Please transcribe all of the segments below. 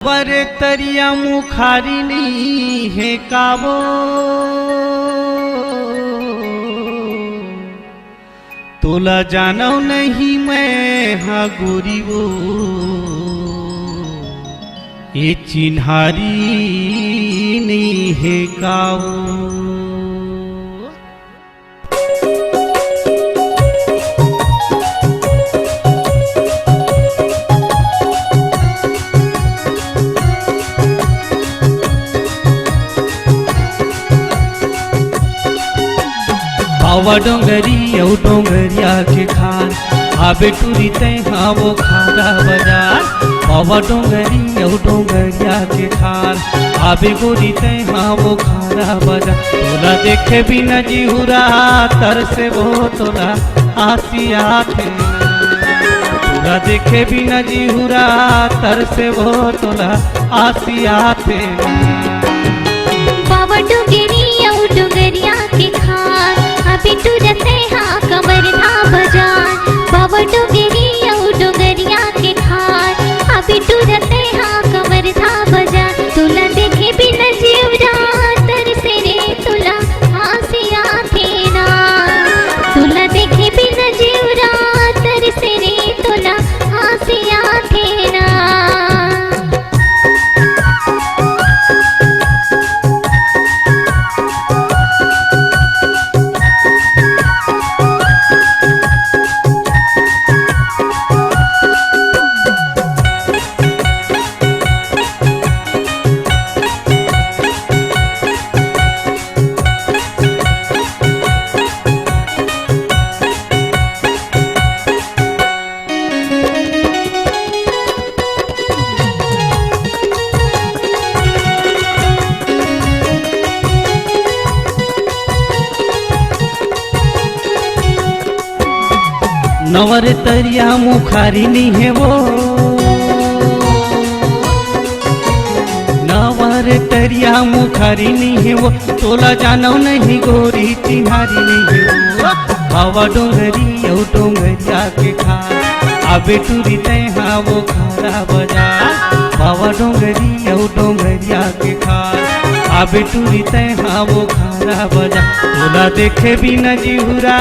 वरे तरिया मुखारिनी है काबो तोला जानो नहीं मैं हाँ गोरी वो ये चिन्हारी नहीं है काबो। आवा डोंगरी औ डोंगरिया के खान आबे टूरी ते हाँ वो खारा बाजार। आवा डोंगरी औ डोंगरिया के खान आबे गोरी ते हाँ वो खारा बाजार। तोला देखे बिना जीहुरा तर से वो तोला आसिया थे। तोला देखे बिना जीहुरा तर से वो तोला आसिया थे। बाबा डोंगरी औ डोंगरिया के खान अभी टूरते हाँ कमर था बजान। बाबा डोंगरी औ डोंगरिया के खान अभी टूरते हाँ कमर था बजान। तुला देखे बिना जीवरा तर से रे तुला आसिया थे ना। तुला देखे बिना जीवरा तर से रे तुला आसिया थे ना। नवर तरिया मुखारिनी है वो नवर तरिया मुखारिनी है वो तोला जानो नहीं गोरी चिन्हारी नहीं है वो। हवा डोंगरी औ डोंगरिया के खान आबे टूरी ते हाँ वो खारा बाजार। हवा डोंगरी औ डोंगरिया के खान आबे टूरी ते हाँ वो खारा बाजार। तोला देखे बिना जीहुरा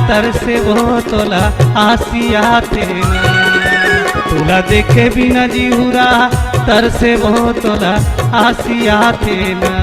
तर से वो तोला आसिया थे। तोला देखे बिना जीहुरा तर से वो तोला आसिया थे ना।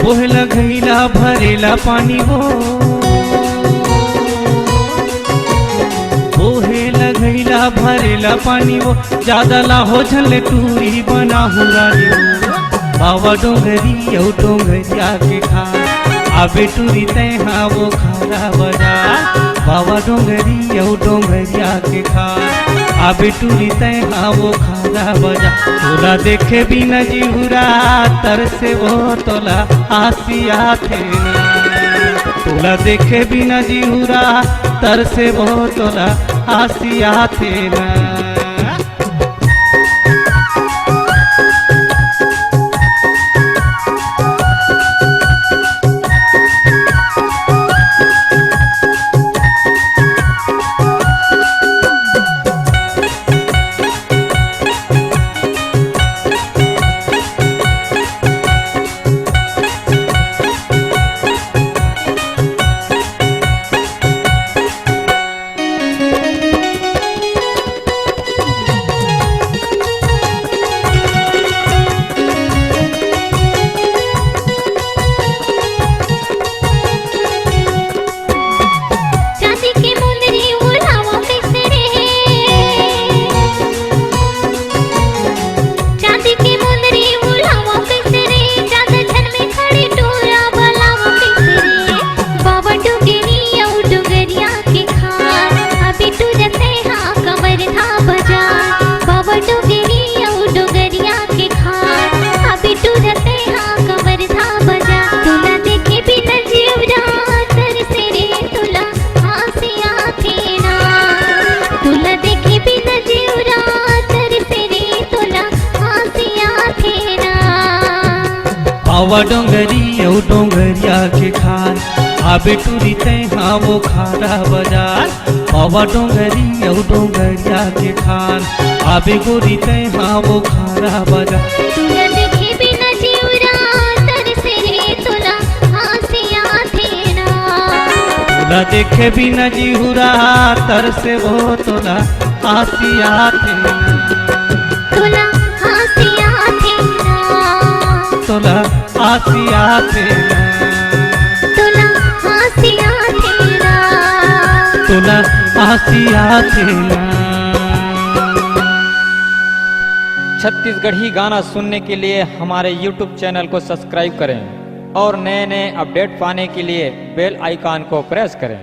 बोहला घैला भरेला पानी वो बोहेला घैला ला भरेला पानी वो ज्यादा ला हो झले टूरी बना हूँ रानी वो बाबा डोंगरी औ डोंगरिया के खार आबे टूरी तैहा वो खारा बाजार बाबा डोंगरी औ डोंगरिया के खार आबे टूरी तैहा वो खारा बाजार तोला देखे बिना जीहुरा तर से वो तोला आसिया थे ना तोला देखे बिना जीहुरा तर से वो तोला आसिया थे ना बाबा डोंगरी औ डोंगरिया के खार आबे टूरी तैहा वो खारा बाजार बाबा डोंगरी औ डोंगरिया के खार आबे गोरी तैहा वो खारा बाजार तुला देखे बिना जीवरा तर से रे तुला आसिया थे ना तोला देखे बिना जीहुरा तर से वो तोला आसिया थे तुला आसिया थे ना तोला आसिया थे तुला आसिया थे ना तोला आसिया थे छत्तीसगढ़ी गाना सुनने के लिए हमारे YouTube चैनल को सब्सक्राइब करें और नए नए अपडेट पाने के लिए बेल आइकॉन को प्रेस करें।